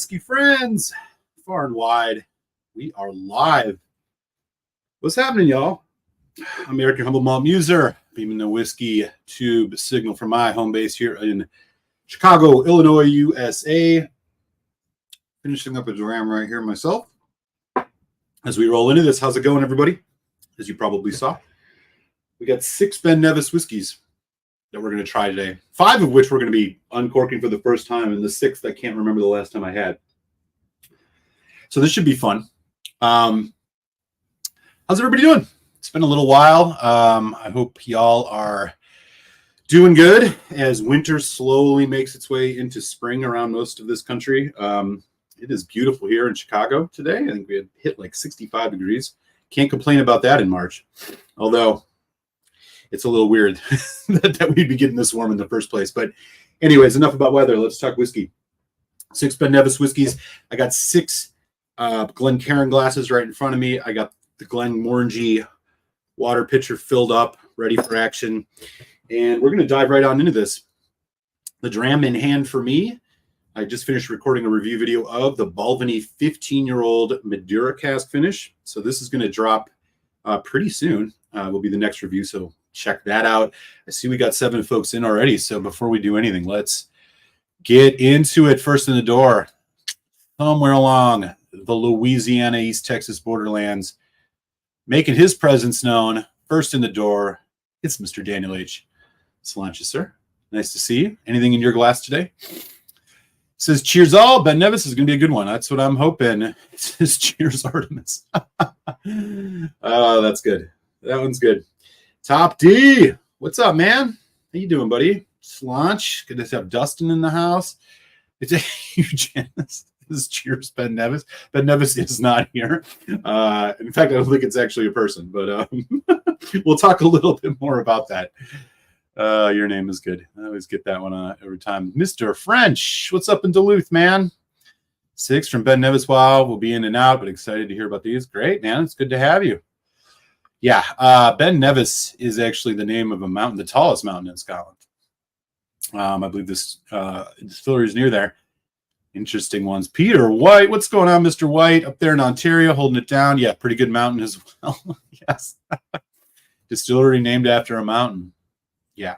whiskey friends, far and wide. We are live. What's happening, y'all? I'm Eric, your humble malt muser, beaming the whiskey tube signal from my home base here in Chicago, Illinois, USA. Finishing up a dram right here myself. As we roll into this, how's it going, everybody? As you probably saw, we got 6 Ben Nevis whiskeys that we're going to try today. 5 of which we're going to be uncorking for the first time, and the 6th I can't remember the last time I had. So this should be fun. How's everybody doing? It's been a little while. I hope y'all are doing good as winter slowly makes its way into spring around most of this country. It is beautiful here in Chicago today. I think we had hit like 65 degrees. Can't complain about that in March. Although it's a little weird that we'd be getting this warm in the first place. But anyways, enough about weather. Let's talk whiskey. 6 Ben Nevis whiskeys. I got 6 Glencairn glasses right in front of me. I got the Glenmorangie water pitcher filled up, ready for action. And we're going to dive right on into this. The dram in hand for me. I just finished recording a review video of the Balvenie 15-year-old Madeira cask finish. So this is going to drop pretty soon. Will be the next review, so check that out. I see we got 7 folks in already. So before we do anything, let's get into it. First in the door, somewhere along the Louisiana, East Texas borderlands, making his presence known. First in the door, it's Mr. Daniel H. Salanches, sir. Nice to see you. Anything in your glass today? Says, cheers all. Ben Nevis is going to be a good one. That's what I'm hoping. It says, cheers, Artemis. Oh, that's good. That one's good. Top D. What's up, man? How you doing, buddy? Slanch. Good to have Dustin in the house. It's a huge This is cheers, Ben Nevis. Ben Nevis is not here. In fact, I don't think it's actually a person, but we'll talk a little bit more about that. Your name is good. I always get that one every time. Mr. French, what's up in Duluth, man? 6 from Ben Nevis. Wow, we'll be in and out, but excited to hear about these. Great, man. It's good to have you. Yeah, Ben Nevis is actually the name of a mountain, the tallest mountain in Scotland. I believe this distillery is near there. Interesting ones. Peter White, what's going on, Mr. White? Up there in Ontario, holding it down. Yeah, pretty good mountain as well. Yes. Distillery named after a mountain. Yeah.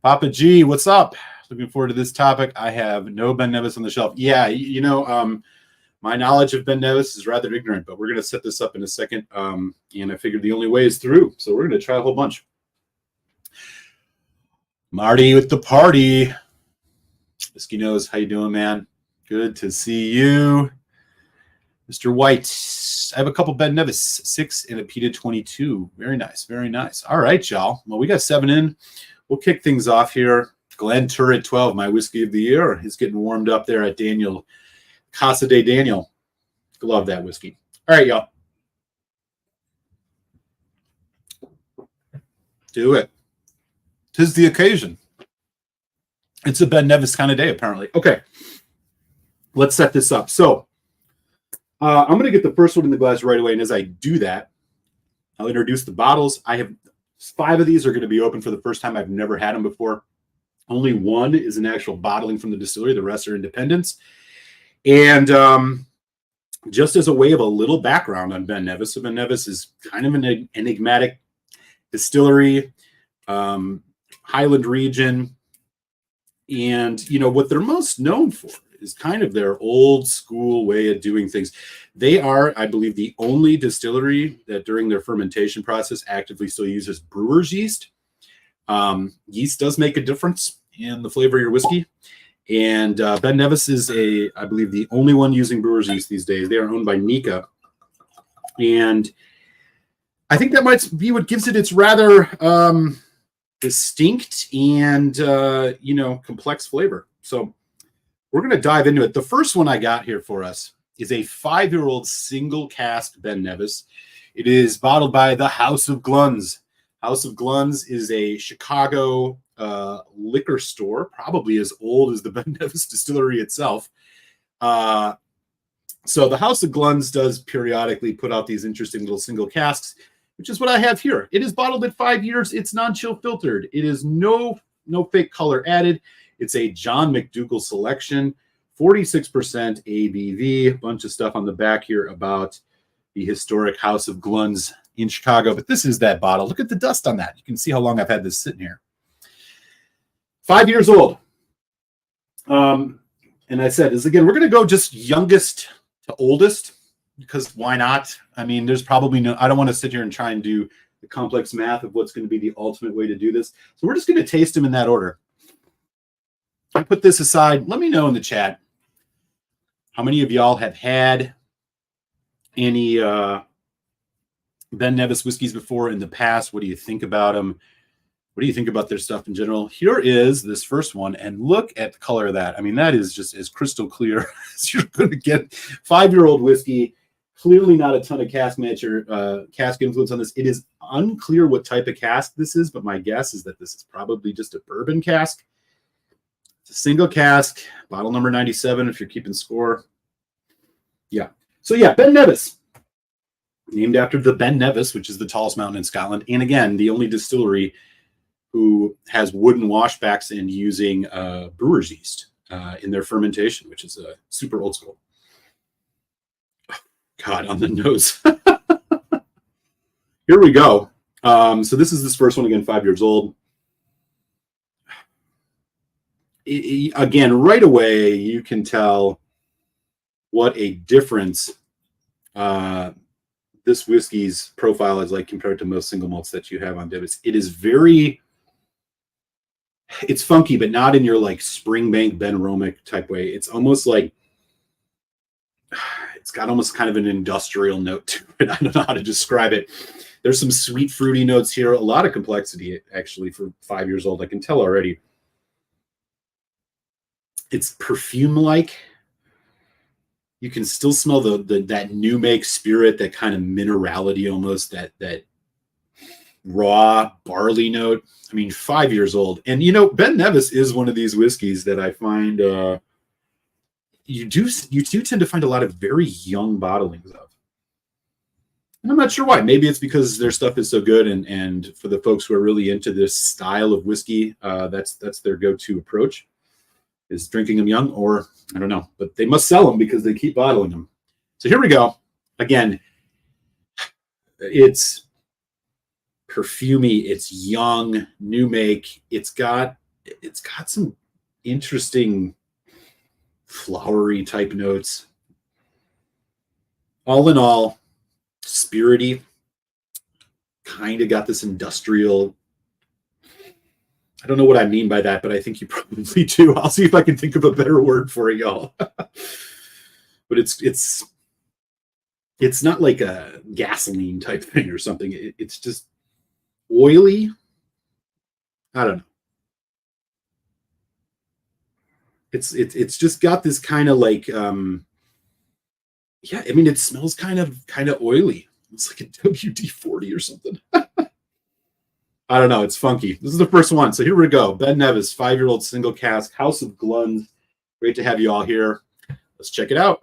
Papa G, what's up? Looking forward to this topic. I have no Ben Nevis on the shelf. Yeah, you know, my knowledge of Ben Nevis is rather ignorant, but we're going to set this up in a second. And I figured the only way is through. So we're going to try a whole bunch. Marty with the party. Whiskey Nose, how you doing, man? Good to see you. Mr. White, I have a couple Ben Nevis, 6 and a Peta 22. Very nice, very nice. All right, y'all. Well, we got 7 in. We'll kick things off here. Glen Turret 12, my whiskey of the year, is getting warmed up there at Daniel Casa de Daniel. Love that whiskey. All right, y'all. Do it. 'Tis the occasion. It's a Ben Nevis kind of day, apparently. Okay. Let's set this up. So I'm going to get the first one in the glass right away. And as I do that, I'll introduce the bottles. I have 5 of these are going to be open for the first time. I've never had them before. Only one is an actual bottling from the distillery. The rest are independents. And just as a way of a little background on Ben Nevis. So Ben Nevis is kind of an enigmatic distillery, Highland region. And, you know, what they're most known for is kind of their old school way of doing things. They are, I believe, the only distillery that during their fermentation process actively still uses brewer's yeast. Yeast does make a difference in the flavor of your whiskey. And Ben Nevis is, I believe, the only one using brewer's yeast these days. They are owned by Nika. And I think that might be what gives it its rather distinct and, you know, complex flavor. So we're going to dive into it. The first one I got here for us is a 5-year-old single cask Ben Nevis. It is bottled by the House of Gluns. House of Gluns is a Chicago liquor store, probably as old as the Ben Nevis distillery itself. So the House of Gluns does periodically put out these interesting little single casks, which is what I have here. It is bottled at 5 years. It's non-chill filtered. It is no fake color added. It's a John McDougall selection 46% ABV. A bunch of stuff on the back here about the historic House of Glun's in Chicago. But this is that bottle. Look at the dust on that. You can see how long I've had this sitting here. 5 years old. And I said, again, we're going to go just youngest to oldest, because why not? I mean, there's probably no, I don't want to sit here and try and do the complex math of what's going to be the ultimate way to do this. So we're just going to taste them in that order. I put this aside. Let me know in the chat how many of y'all have had any Ben Nevis whiskeys before in the past. What do you think about them? What do you think about their stuff in general? Here is this first one, and look at the color of that. I mean, that is just as crystal clear as you're going to get. 5-year-old whiskey, clearly not a ton of cask influence on this. It is unclear what type of cask this is, but my guess is that this is probably just a bourbon cask. It's a single cask, bottle number 97 if you're keeping score. Yeah. So yeah, Ben Nevis. Named after the Ben Nevis, which is the tallest mountain in Scotland. And again, the only distillery who has wooden washbacks and using brewer's yeast in their fermentation, which is super old school. God, on the nose. Here we go. So this is this first one, again, 5 years old. Again, right away, you can tell what a difference this whiskey's profile is like compared to most single malts that you have on Nevis. It is very... It's funky, but not in your like Springbank Ben Romick type way. It's almost like it's got almost kind of an industrial note to it. I don't know how to describe it. There's some sweet fruity notes here. A lot of complexity actually for 5 years old. I can tell already. It's perfume-like. You can still smell that new make spirit, that kind of minerality almost, that raw barley note. I mean, 5 years old. And, you know, Ben Nevis is one of these whiskeys that I find you do tend to find a lot of very young bottlings of. And I'm not sure why. Maybe it's because their stuff is so good. And for the folks who are really into this style of whiskey, that's their go-to approach, is drinking them young, or I don't know. But they must sell them because they keep bottling them. So here we go. Again, it's perfumey, it's young, new make. It's got some interesting flowery type notes. All in all, spirity. Kind of got this industrial. I don't know what I mean by that, but I think you probably do. I'll see if I can think of a better word for it, y'all. But it's not like a gasoline type thing or something. It's just oily. I don't know. It's just got this kind of like yeah, I mean, it smells kind of oily. It's like a WD-40 or something. I don't know. It's funky. This is the first one. So here we go. Ben Nevis, 5-year-old single cask, House of Glun. Great to have you all here. Let's check it out.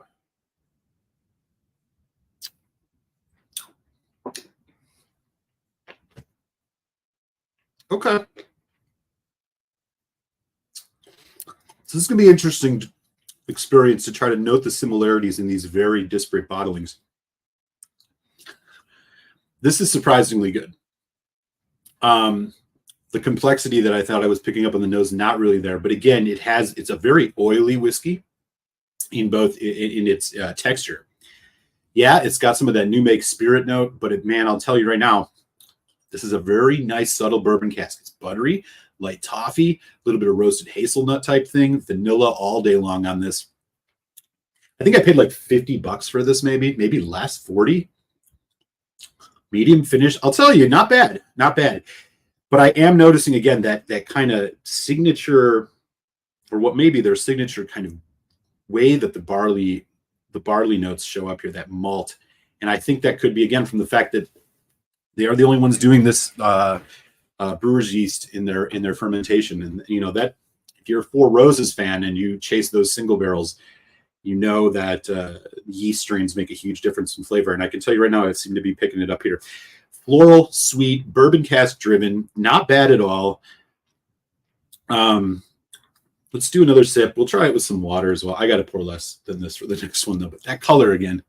Okay. So this is going to be an interesting experience to try to note the similarities in these very disparate bottlings. This is surprisingly good. The complexity that I thought I was picking up on the nose, not really there. But again, it's a very oily whiskey in both in its texture. Yeah, it's got some of that new make spirit note, but man, I'll tell you right now, this is a very nice subtle bourbon cask. It's buttery, light toffee, a little bit of roasted hazelnut type thing, vanilla all day long on this. I think I paid like $50 for this, maybe less, 40. Medium finish. I'll tell you, not bad, not bad. But I am noticing again that kind of signature, or what may be their signature kind of way that the barley notes show up here, that malt. And I think that could be again from the fact that they are the only ones doing this brewer's yeast in their fermentation. And you know that if you're a Four Roses fan and you chase those single barrels, you know that yeast strains make a huge difference in flavor. And I can tell you right now, I seem to be picking it up here. Floral, sweet, bourbon cask driven, not bad at all. Let's do another sip. We'll try it with some water as well. I got to pour less than this for the next one, though. But that color again.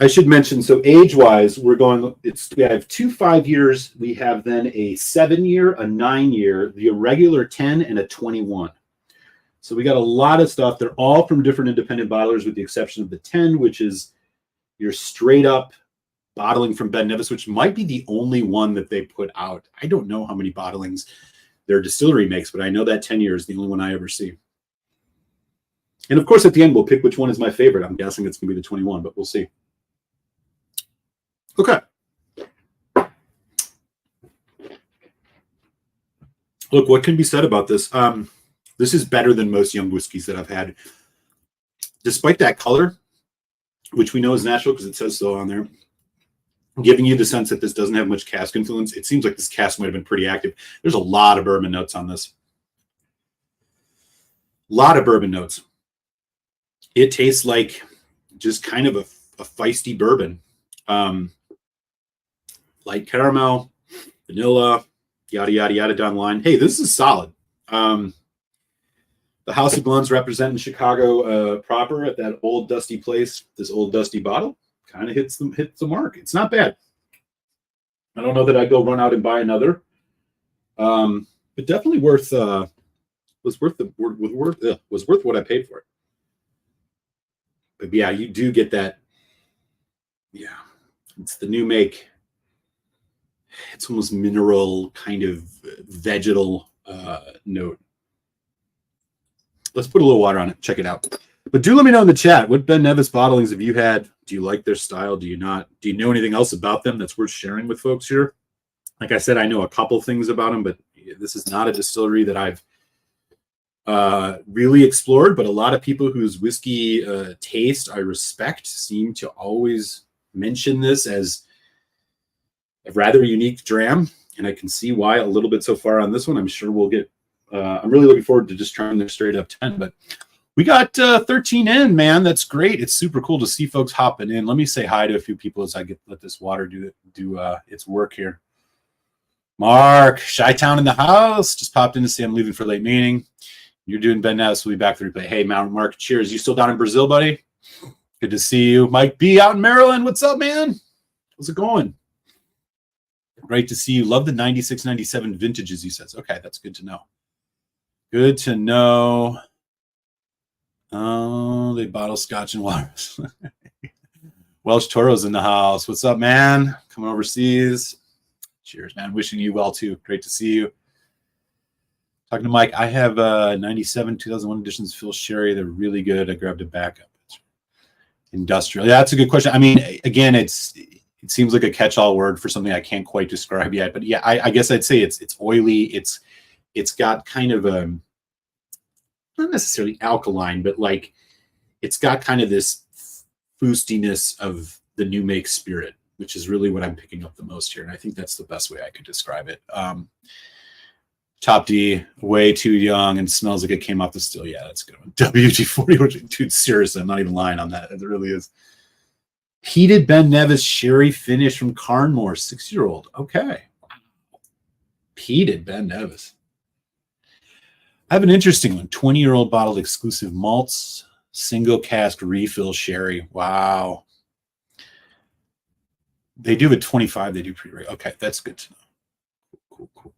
I should mention, so age-wise, we have 2 5 years. We have then a 7-year, a 9-year, the irregular 10, and a 21. So we got a lot of stuff. They're all from different independent bottlers with the exception of the 10, which is your straight up bottling from Ben Nevis, which might be the only one that they put out. I don't know how many bottlings their distillery makes, but I know that 10 year is the only one I ever see. And of course, at the end, we'll pick which one is my favorite. I'm guessing it's going to be the 21, but we'll see. Okay. Look, what can be said about this? This is better than most young whiskeys that I've had. Despite that color, which we know is natural because it says so on there, giving you the sense that this doesn't have much cask influence. It seems like this cask might have been pretty active. There's a lot of bourbon notes on this. A lot of bourbon notes. It tastes like just kind of a feisty bourbon. Light caramel, vanilla, yada, yada, yada down the line. Hey, this is solid. The House of Glens representing Chicago proper at that old dusty place. This old dusty bottle kind of hits the mark. It's not bad. I don't know that I'd go run out and buy another, but definitely was worth what I paid for it. But yeah, you do get that. Yeah, it's the new make. It's almost mineral, kind of vegetal note. Let's put a little water on it. Check it out. But do let me know in the chat, what Ben Nevis bottlings have you had? Do you like their style? Do you not? Do you know anything else about them that's worth sharing with folks here? Like I said, I know a couple things about them, but this is not a distillery that I've really explored. But a lot of people whose whiskey taste I respect seem to always mention this as a rather unique dram. And I can see why a little bit so far on this one. I'm sure we'll get I'm really looking forward to just trying their straight up 10, but we got 13 in, man. That's great. It's super cool to see folks hopping in. Let me say hi to a few people as I let this water do its work here. Mark, Chi-Town in the house. Just popped in to say I'm leaving for late meeting. You're doing Ben Nevis. We'll be back for replay. Hey, Mark, cheers. You still down in Brazil, buddy? Good to see you. Mike B out in Maryland. What's up, man? How's it going? Great to see you. Love the 96, 97 vintages, he says. Okay, that's good to know. Good to know. Oh, they bottle scotch and water. Welsh Toro's in the house. What's up, man? Coming overseas. Cheers, man. Wishing you well, too. Great to see you. Talking to Mike, I have 97 2001 editions Phil Sherry. They're really good. I grabbed a backup. Industrial. Yeah, that's a good question. I mean, again, it seems like a catch-all word for something I can't quite describe yet. But yeah, I guess I'd say it's oily. It's got kind of a, not necessarily alkaline, but like it's got kind of this boostiness of the new make spirit, which is really what I'm picking up the most here. And I think that's the best way I could describe it. Top D, way too young and smells like it came off the still. Yeah, that's a good one. WG40, dude, seriously, I'm not even lying on that. It really is. Heated Ben Nevis sherry finish from Carnmore, 6-year-old. Okay. Heated Ben Nevis. I have an interesting one. 20-year-old bottled exclusive malts, single cask refill sherry. Wow. They do at 25. They do pre-rate. Okay, that's good to know. Cool.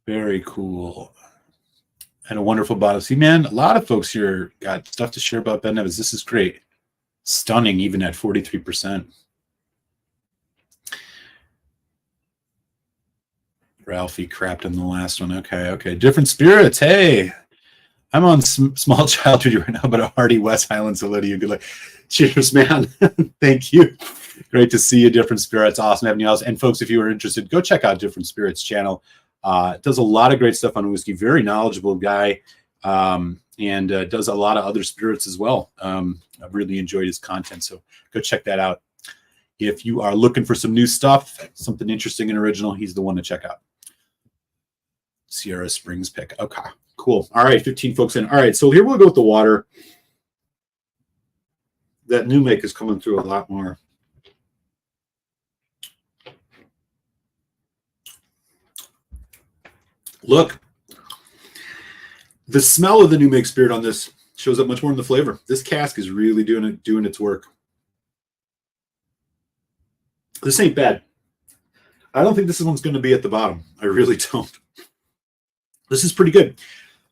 Very cool. And a wonderful bottle. See, man, a lot of folks here got stuff to share about Ben Nevis. This is great. Stunning, even at 43%. Ralphie crapped in the last one. Okay. Different spirits. Hey, I'm on small child duty right now, but a hearty West Highland salute to you. Good luck. Cheers, man. Thank you. Great to see you. Different Spirits. Awesome having you else. And folks, if you are interested, go check out Different Spirits channel. Does a lot of great stuff on whiskey. Very knowledgeable guy. And does a lot of other spirits as well. I've really enjoyed his content. So go check that out. If you are looking for some new stuff, something interesting and original, he's the one to check out. Sierra Springs pick. Okay, cool. All right, 15 folks in. All right, so here we'll go with the water. That new make is coming through a lot more. Look, the smell of the new make spirit on this shows up much more in the flavor. This cask is really doing its work. This ain't bad. I don't think this one's going to be at the bottom. I really don't. This is pretty good.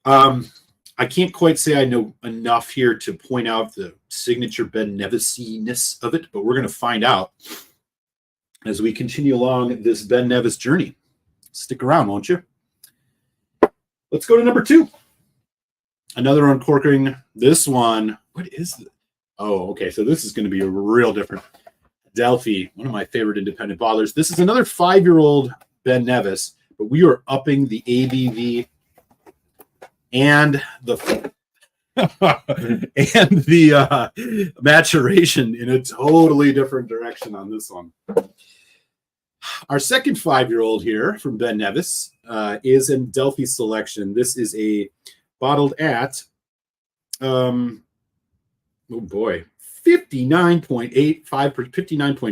I can't quite say I know enough here to point out the signature Ben Nevis-ness of it, but we're going to find out as we continue along this Ben Nevis journey. Stick around, won't you? Let's go to number 2. Another uncorking. This one, what is it? Oh, okay. So this is going to be a real different. Delphi, one of my favorite independent bottlers. This is another 5-year-old Ben Nevis, but we are upping the ABV and the and the maturation in a totally different direction on this one. Our second 5-year-old here from Ben Nevis is in Delphi Selection. This is a bottled at, oh boy, 59.5%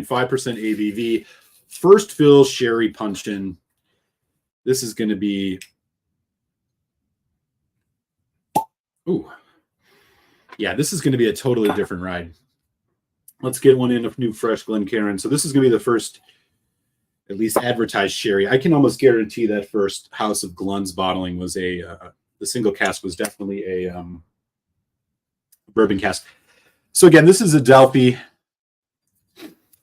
ABV, first fill sherry punch-in. This is going to be, ooh, yeah, this is going to be a totally different ride. Let's get one in of new fresh Glencairn. So this is going to be the first, at least advertised sherry. I can almost guarantee that first House of Glun's bottling was a, the single cask was definitely a bourbon cask. So again, this is a Delphi.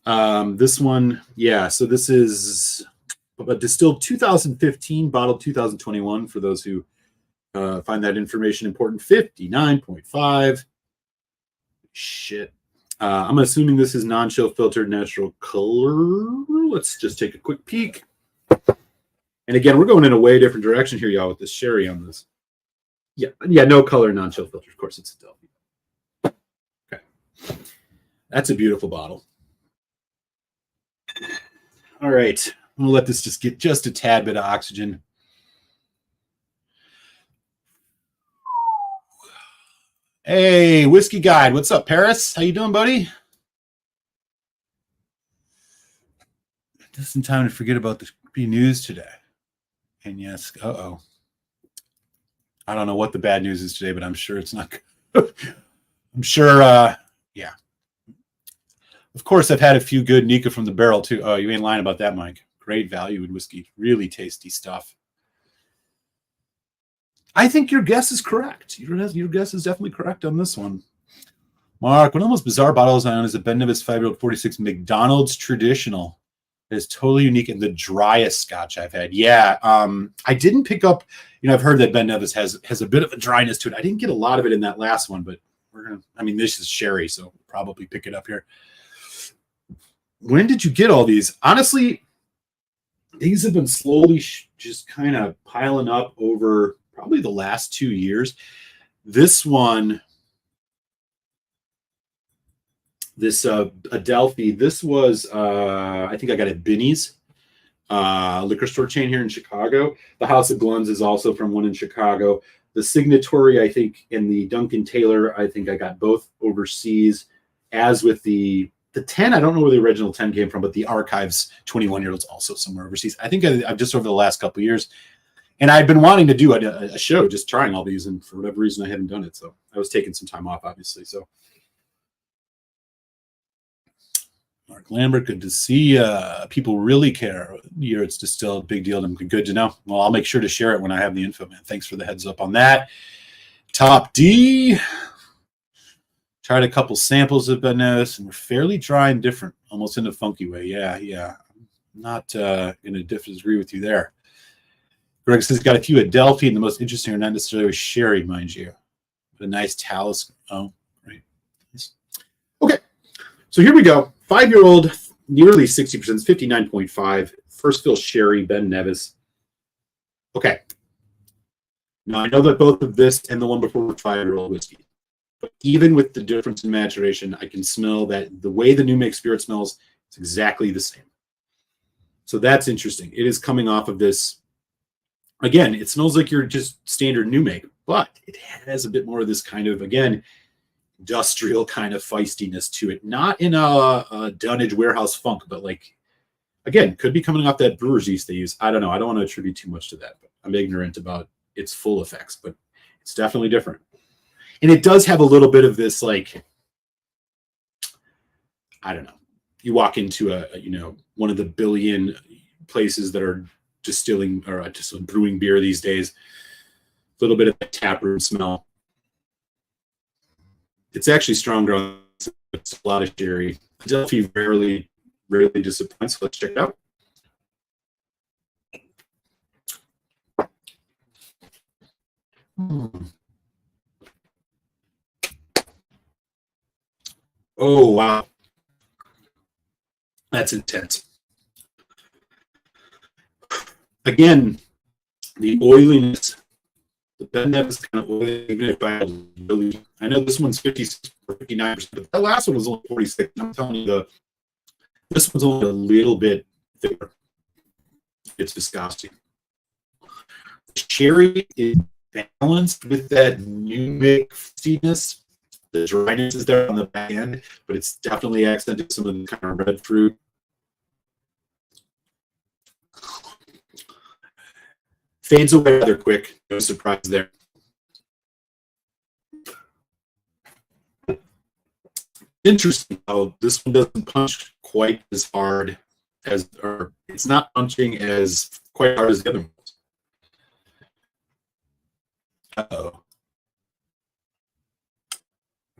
This one, yeah, so this is distilled 2015, bottled 2021 for those who find that information important. 59.5. Shit. I'm assuming this is non-chill filtered natural color. Let's just take a quick peek. And again, we're going in a way different direction here, y'all, with this sherry on this. Yeah, no color, non-chill filter. Of course, it's a Delphi. Okay. That's a beautiful bottle. All right. I'm going to let this just get just a tad bit of oxygen. Hey, Whiskey Guide. What's up, Paris? How you doing, buddy? Just in time to forget about the news today. And yes, uh-oh. I don't know what the bad news is today, but I'm sure it's not good. I'm sure, yeah. Of course, I've had a few good Nika from the barrel, too. Oh, you ain't lying about that, Mike. Great value in whiskey. Really tasty stuff. I think your guess is correct. Your guess is definitely correct on this one. Mark, one of the most bizarre bottles I own is a Ben Nevis 5-year-old 46 McDonald's Traditional. It is totally unique and the driest scotch I've had. Yeah, I didn't pick up, I've heard that Ben Nevis has a bit of a dryness to it. I didn't get a lot of it in that last one, but this is sherry, so we'll probably pick it up here. When did you get all these? Honestly, these have been slowly just kind of piling up over probably the last 2 years. This one, this Adelphi, this was, I think I got it at Binny's, liquor store chain here in Chicago. The House of Glun's is also from one in Chicago. The Signatory, I think, and the Duncan Taylor, I think I got both overseas, as with the 10, I don't know where the original 10 came from, but the Archives 21-year-old's also somewhere overseas. I think I've just over the last couple of years. And I've been wanting to do a show, just trying all these, and for whatever reason, I haven't done it. So I was taking some time off, obviously. So Mark Lambert, good to see. People really care. Year it's distilled, big deal. Good to know. Well, I'll make sure to share it when I have the info, man. Thanks for the heads up on that. Top D. Tried a couple samples of Ben Nevis, and we're fairly dry and different, almost in a funky way. Yeah. I'm not going to disagree with you there. Greg says got a few Adelphi, and the most interesting are not necessarily sherry, mind you. But a nice talus. Oh, right. Nice. Okay, so here we go. 5-year-old, nearly 60%, 59.5. First fill sherry, Ben Nevis. Okay. Now, I know that both of this and the one before were 5-year-old whiskey. But even with the difference in maturation, I can smell that the way the new make spirit smells is exactly the same. So that's interesting. It is coming off of this. Again, it smells like your just standard new make, but it has a bit more of this kind of, again, industrial kind of feistiness to it. Not in a dunnage warehouse funk, but like, again, could be coming off that brewer's yeast they use. I don't know. I don't want to attribute too much to that, but I'm ignorant about its full effects, but it's definitely different. And it does have a little bit of this, like, I don't know. You walk into one of the billion places that are distilling or just brewing beer these days. A little bit of the taproom smell. It's actually stronger. It's a lot of sherry. Adelphi rarely disappoints. So let's check it out. Oh, wow. That's intense. Again, the oiliness, the Ben Nevis kind of oily, even if I really, I know this one's 56 or 59%, but that last one was only 46. I'm telling you, this one's only a little bit thicker. It's viscosity. The sherry is balanced with that numic fruitiness. The dryness is there on the back end, but it's definitely accented some of the kind of red fruit. Fades away rather quick. No surprise there. Interesting how this one doesn't punch quite as hard as, or it's not punching as quite hard as the other ones. Uh-oh.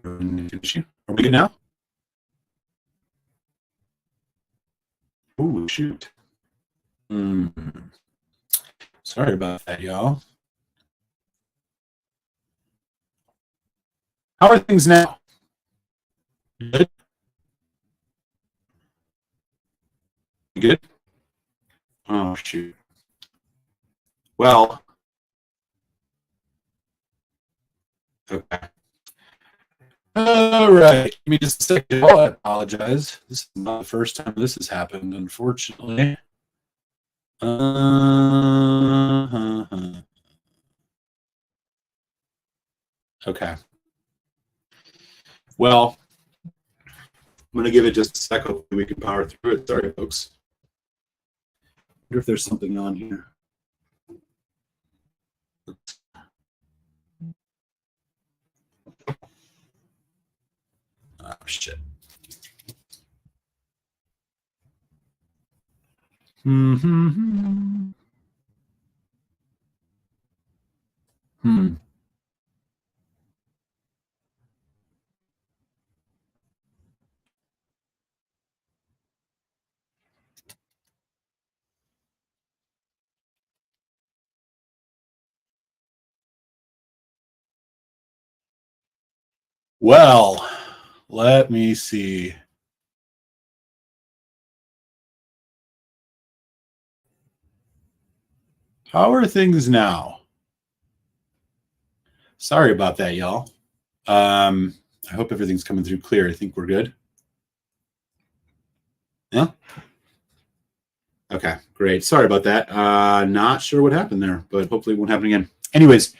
Are we good now? Oh, shoot. Sorry about that, y'all. How are things now? Good? Good? Oh, shoot. Well, okay. All right. Give me just a second. Oh, I apologize. This is not the first time this has happened, unfortunately. Okay. Well, I'm going to give it just a sec. Hopefully we can power through it. Sorry, folks. I wonder if there's something on here. Oh, shit. Well, let me see. How are things now? Sorry about that, y'all. I hope everything's coming through clear. I think we're good. Yeah. Okay, great. Sorry about that. Not sure what happened there, but hopefully it won't happen again. Anyways,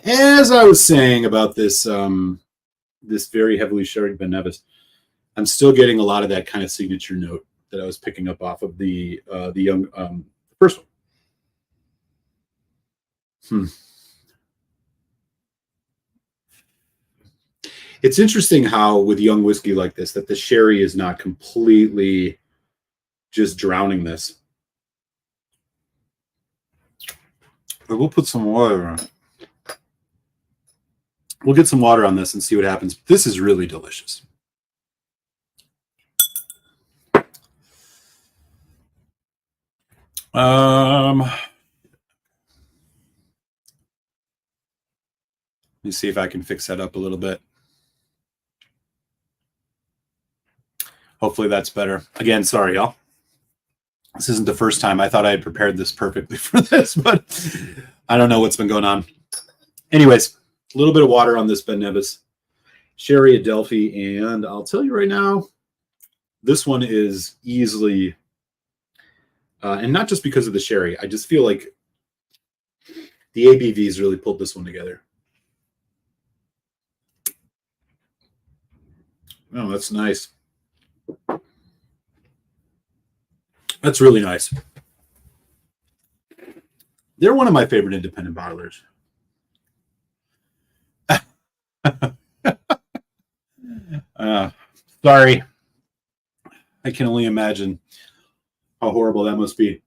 as I was saying about this, this very heavily sherried Ben Nevis, I'm still getting a lot of that kind of signature note that I was picking up off of the young first one. It's interesting how with young whiskey like this, that the sherry is not completely just drowning this. But we'll put some water on. We'll get some water on this and see what happens. This is really delicious. Let me see if I can fix that up a little bit. Hopefully that's better. Again, sorry, y'all. This isn't the first time. I thought I had prepared this perfectly for this, but I don't know what's been going on. Anyways, a little bit of water on this Ben Nevis. Sherry Adelphi, and I'll tell you right now, this one is easily, and not just because of the sherry, I just feel like the ABVs really pulled this one together. Oh, that's nice. That's really nice. They're one of my favorite independent bottlers. Sorry. I can only imagine how horrible that must be.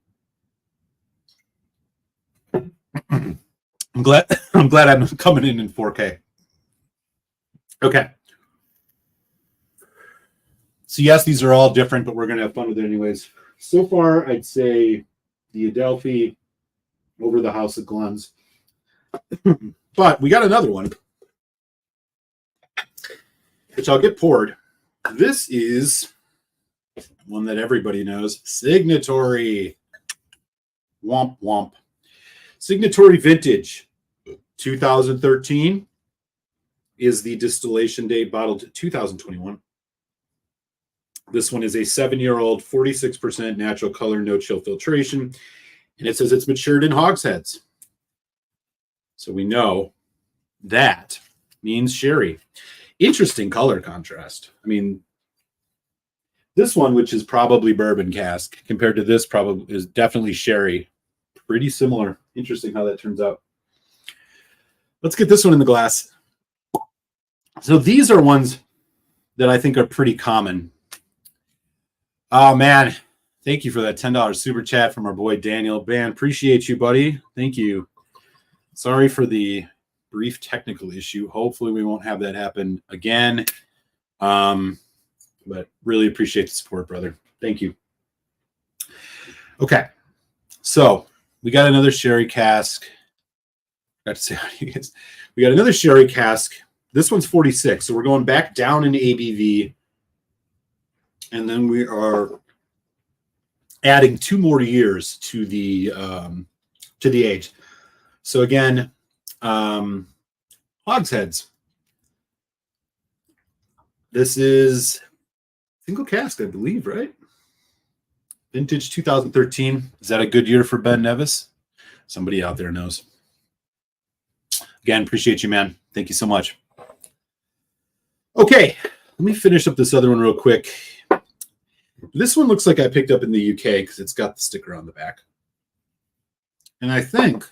I'm glad I'm coming in 4K. Okay. So yes, these are all different, but we're going to have fun with it anyways. So far, I'd say the Adelphi over the House of Glens. But we got another one, which I'll get poured. This is one that everybody knows, Signatory. Womp womp. Signatory Vintage 2013 is the distillation date, bottled 2021. This one is a 7-year-old, 46% natural color, no chill filtration. And it says it's matured in hogsheads. So we know that means sherry. Interesting color contrast. I mean, this one, which is probably bourbon cask, compared to this, probably is definitely sherry. Pretty similar. Interesting how that turns out. Let's get this one in the glass. So these are ones that I think are pretty common. Oh, man. Thank you for that $10 super chat from our boy Daniel. Man, appreciate you, buddy. Thank you. Sorry for the brief technical issue. Hopefully we won't have that happen again. But really appreciate the support, brother. Thank you. Okay. So we got another sherry cask. I got to say, we got another sherry cask. This one's 46. So we're going back down in ABV. And then we are adding 2 more years to the age. So again, hogsheads. This is single cask, I believe, right? Vintage 2013. Is that a good year for Ben Nevis? Somebody out there knows. Again, appreciate you, man. Thank you so much. Okay, let me finish up this other one real quick. This one looks like I picked up in the UK because it's got the sticker on the back. And I think,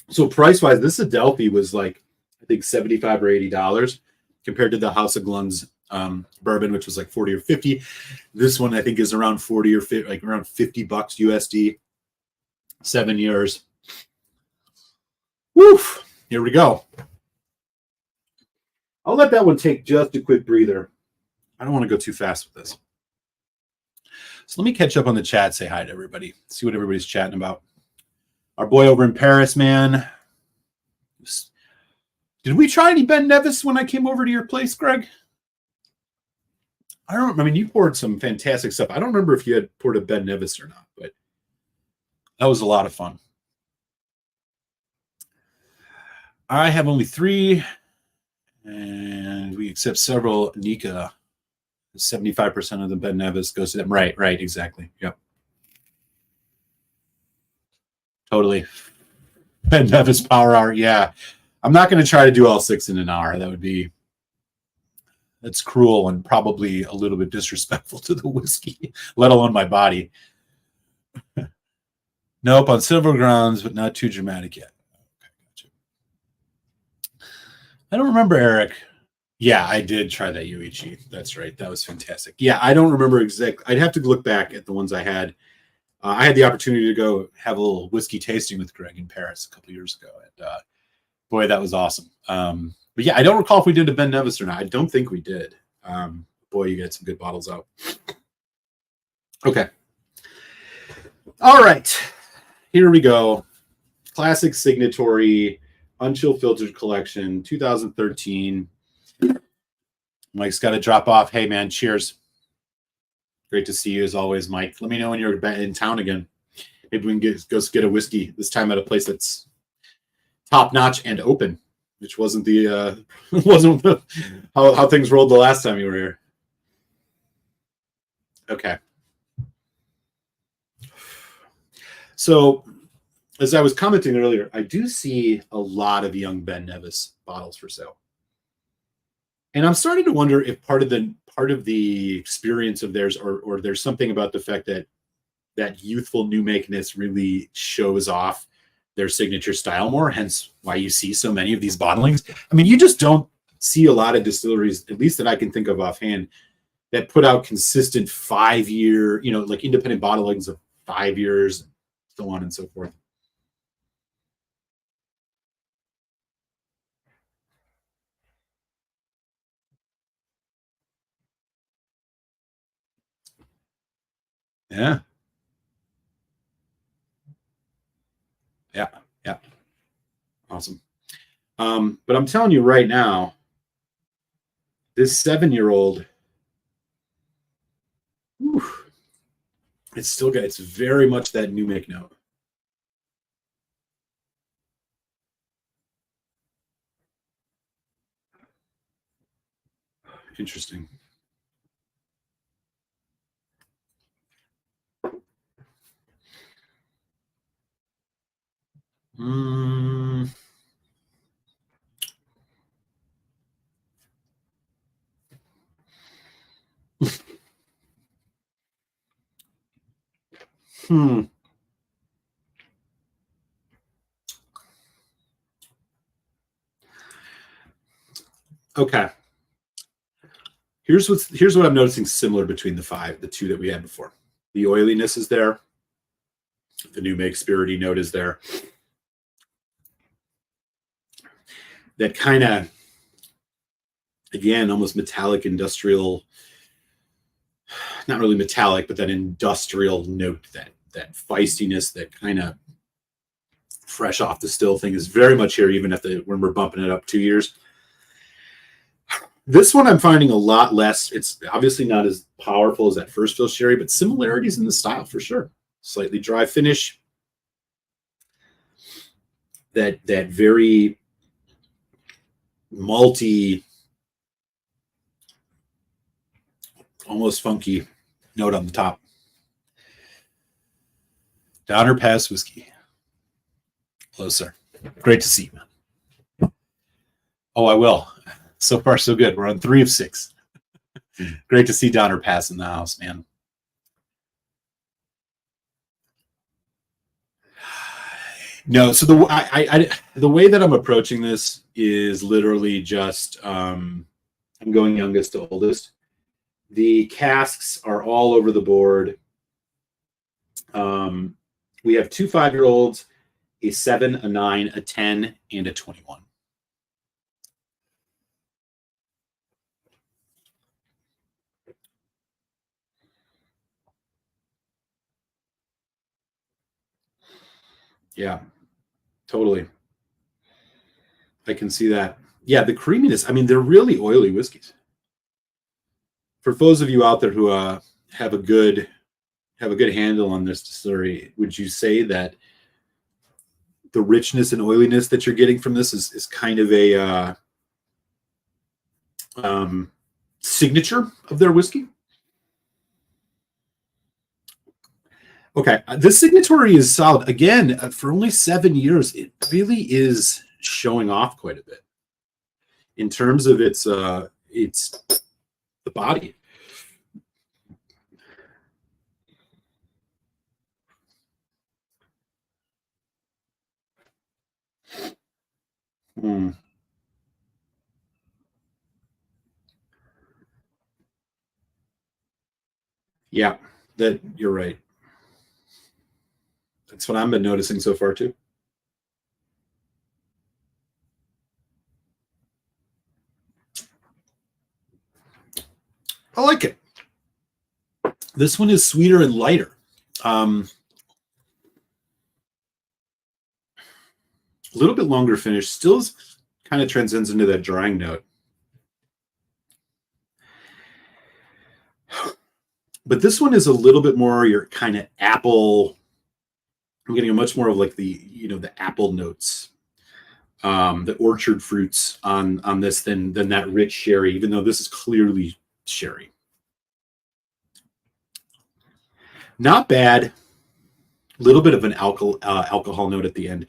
so price-wise, this Adelphi was like, I think $75 or $80 compared to the House of Glens bourbon, which was like 40 or 50. This one I think is around 40 or 50, like around $50 USD. 7 years. Woof! Here we go. I'll let that one take just a quick breather. I don't want to go too fast with this. So let me catch up on the chat, say hi to everybody, see what everybody's chatting about. Our boy over in Paris, man. Did we try any Ben Nevis when I came over to your place, Greg? I mean, you poured some fantastic stuff. I don't remember if you had poured a Ben Nevis or not, but that was a lot of fun. I have only 3, and we accept several Nika. 75% of the Ben Nevis goes to them. Right, exactly. Yep. Totally. Ben Nevis Power Hour, yeah. I'm not going to try to do all 6 in an hour. That's cruel and probably a little bit disrespectful to the whiskey, let alone my body. Nope, on several grounds, but not too dramatic yet. Okay, gotcha. I don't remember, Eric. Yeah, I did try that UHE. That's right. That was fantastic. Yeah, I don't remember exactly. I'd have to look back at the ones I had. I had the opportunity to go have a little whiskey tasting with Greg in Paris a couple of years ago. And boy, that was awesome. But yeah, I don't recall if we did a Ben Nevis or not. I don't think we did. Boy, you got some good bottles out. Okay. All right. Here we go. Classic Signatory Unchill Filtered Collection, 2013. Mike's got to drop off. Hey, man, cheers. Great to see you as always, Mike. Let me know when you're in town again. Maybe we can go get a whiskey, this time at a place that's top-notch and open, which wasn't how things rolled the last time you were here. Okay. So, as I was commenting earlier, I do see a lot of young Ben Nevis bottles for sale. And I'm starting to wonder if part of the experience of theirs, or there's something about the fact that that youthful new makeness really shows off their signature style more, hence why you see so many of these bottlings. I mean, you just don't see a lot of distilleries, at least that I can think of offhand, that put out consistent 5-year, like independent bottlings of 5 years, so on and so forth. Yeah. Yeah. Yeah. Awesome. But I'm telling you right now, this 7-year-old, it's still got, it's very much that new make note. Interesting. Mm. Hmm. Okay. Here's what I'm noticing similar between the two that we had before. The oiliness is there. The new make spirity note is there. That kind of, again, almost metallic industrial, not really metallic, but that industrial note, that feistiness, that kind of fresh off the still thing is very much here, even when we're bumping it up 2 years. This one I'm finding a lot less. It's obviously not as powerful as that first fill sherry, but similarities in the style for sure. Slightly dry finish. That very malty, almost funky note on the top. Donner Pass whiskey. Hello, sir. Great to see you, man. Oh, I will. So far, so good. We're on 3 of 6. Great to see Donner Pass in the house, man. No, so the way that I'm approaching this is literally just I'm going youngest to oldest. The casks are all over the board. We have 2 5-year-olds, a 7, a 9, a 10, and a 21. Yeah, totally. I can see that. Yeah, the creaminess. I mean, they're really oily whiskeys. For those of you out there who have a good handle on this distillery, would you say that the richness and oiliness that you're getting from this is kind of a signature of their whiskey? Okay, the signatory is solid. Again, for only 7 years, it really is showing off quite a bit in terms of its the body. Mm. Yeah, that you're right. That's what I've been noticing so far too. I like it. This one is sweeter and lighter. A little bit longer finish. Still kind of transcends into that drying note. But this one is a little bit more your kind of apple. I'm getting a much more of like the apple notes, the orchard fruits on this than that rich sherry. Even though this is clearly sherry, not bad. A little bit of an alcohol note at the end.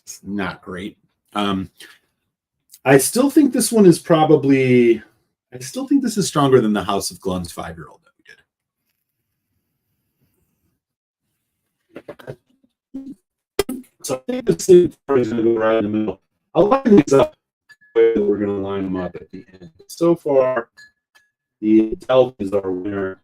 It's not great. I still think this one is probably. I still think this is stronger than the House of Glenn's 5-year-old. So I think this is going to go right in the middle. I'll line these up the way that we're going to line them up at the end. So far, the Delta is our winner.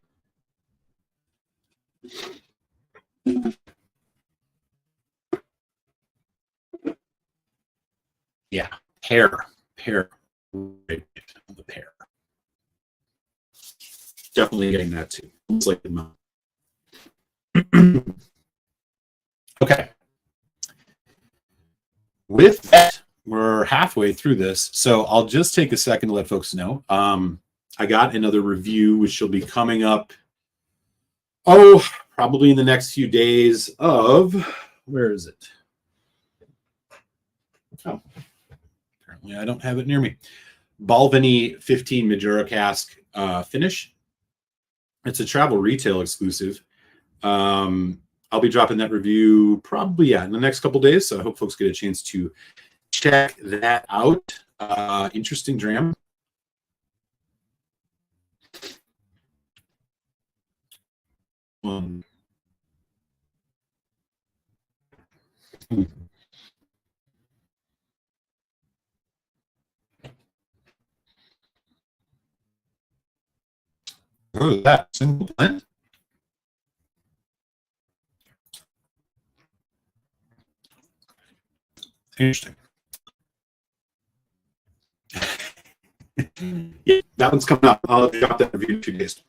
Yeah, pear. The pear. Definitely getting that too. It's like the mouth. Okay. With that, we're halfway through this, so I'll just take a second to let folks know. I got another review, which will be coming up, probably in the next few days of, where is it? Oh, apparently I don't have it near me. Balvenie 15 Maduro cask finish. It's a travel retail exclusive. I'll be dropping that review probably in the next couple days, so I hope folks get a chance to check that out. Interesting dram. Oh, that single blend. Interesting. Yeah, that one's coming up. I'll drop that review in 2 days.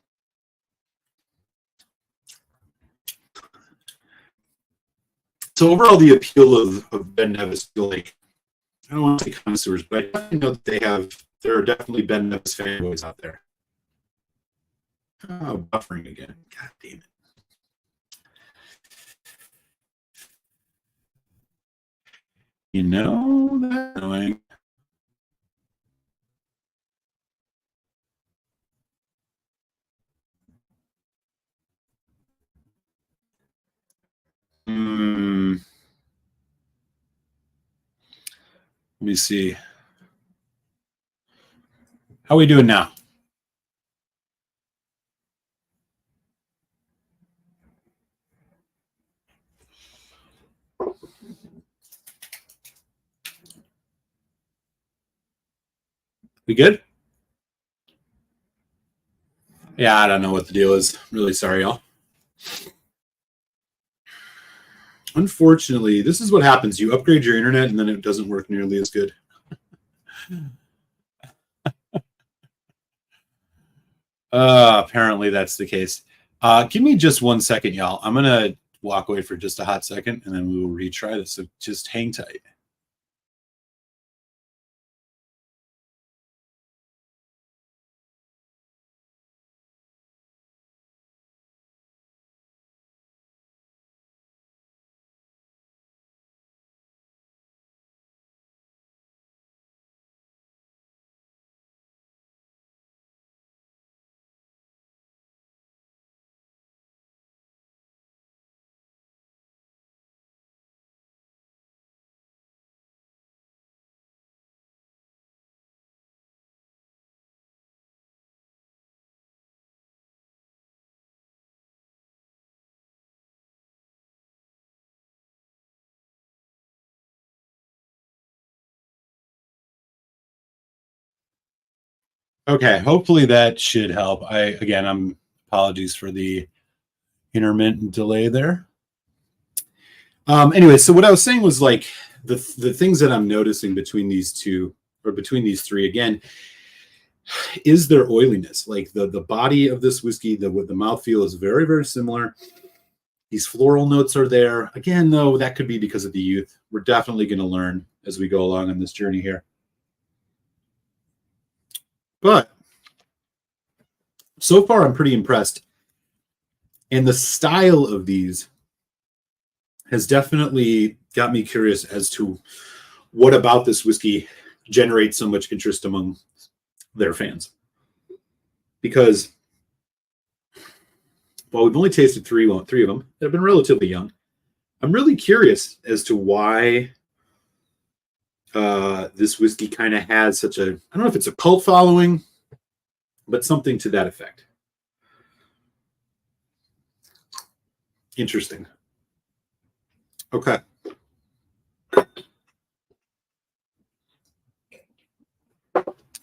So overall, the appeal of Ben Nevis, like, I don't want to say connoisseurs, but I know that there are definitely Ben Nevis fanboys out there. Oh, buffering again. God damn it. You know, that's annoying. Let me see. How are we doing now? We good? Yeah, I don't know what the deal is. I'm really sorry, y'all. Unfortunately, this is what happens. You upgrade your internet and then it doesn't work nearly as good. Apparently that's the case. Give me just 1 second, y'all. I'm going to walk away for just a hot second and then we will retry this. So just hang tight. Okay, hopefully that should help. I'm apologies for the intermittent delay there. Anyway, so what I was saying was like the things that I'm noticing between these two or between these three again is their oiliness. Like the body of this whiskey, the mouthfeel is very, very similar. These floral notes are there. Again, though, that could be because of the youth. We're definitely going to learn as we go along on this journey here. But so far, I'm pretty impressed. And the style of these has definitely got me curious as to what about this whiskey generates so much interest among their fans. Because while we've only tasted three of them that have been relatively young, I'm really curious as to why this whiskey kind of has such a, I don't know if it's a cult following, but something to that effect. Interesting. Okay.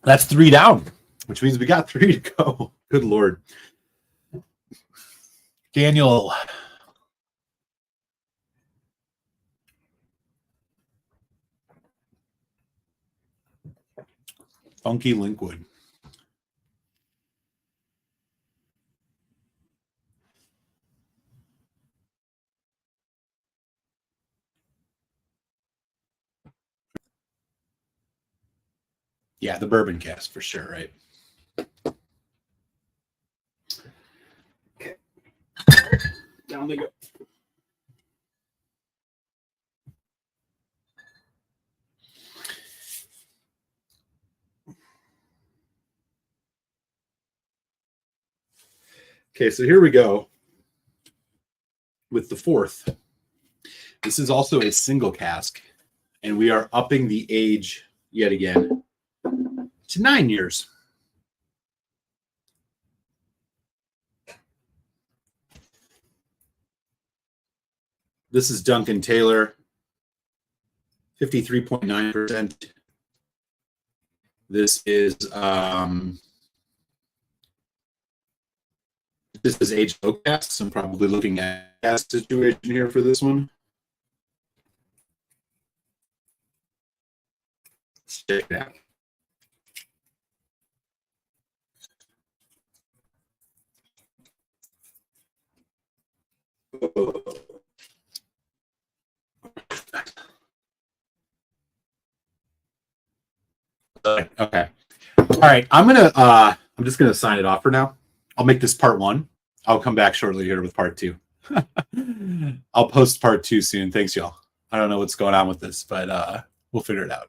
That's 3 down, which means we got 3 to go. Good Lord. Daniel. Funky Linkwood. Yeah, the bourbon cast for sure, right? Okay. Down they go. Okay, so here we go with the fourth. This is also a single cask, and we are upping the age yet again to 9 years. This is Duncan Taylor, 53.9%. This is aged oak casks. I'm probably looking at a cask situation here for this one. Let's check it out. Okay. All right. I'm just gonna sign it off for now. I'll make this part 1. I'll come back shortly here with part 2. I'll post part 2 soon. Thanks, y'all. I don't know what's going on with this, but we'll figure it out.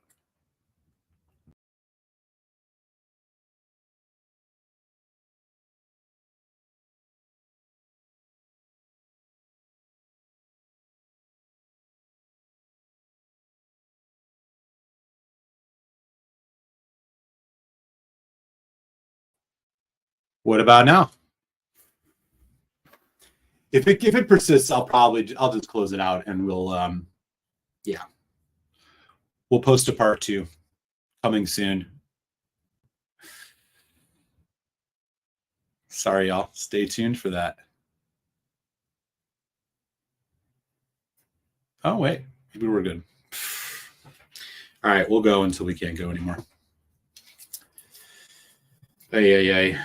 What about now? If it persists, I'll just close it out and we'll post a part 2 coming soon. Sorry, y'all. Stay tuned for that. Oh wait, maybe we're good. All right, we'll go until we can't go anymore. Ay.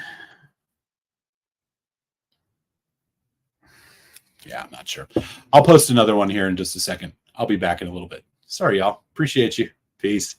Yeah, I'm not sure. I'll post another one here in just a second. I'll be back in a little bit. Sorry, y'all. Appreciate you. Peace.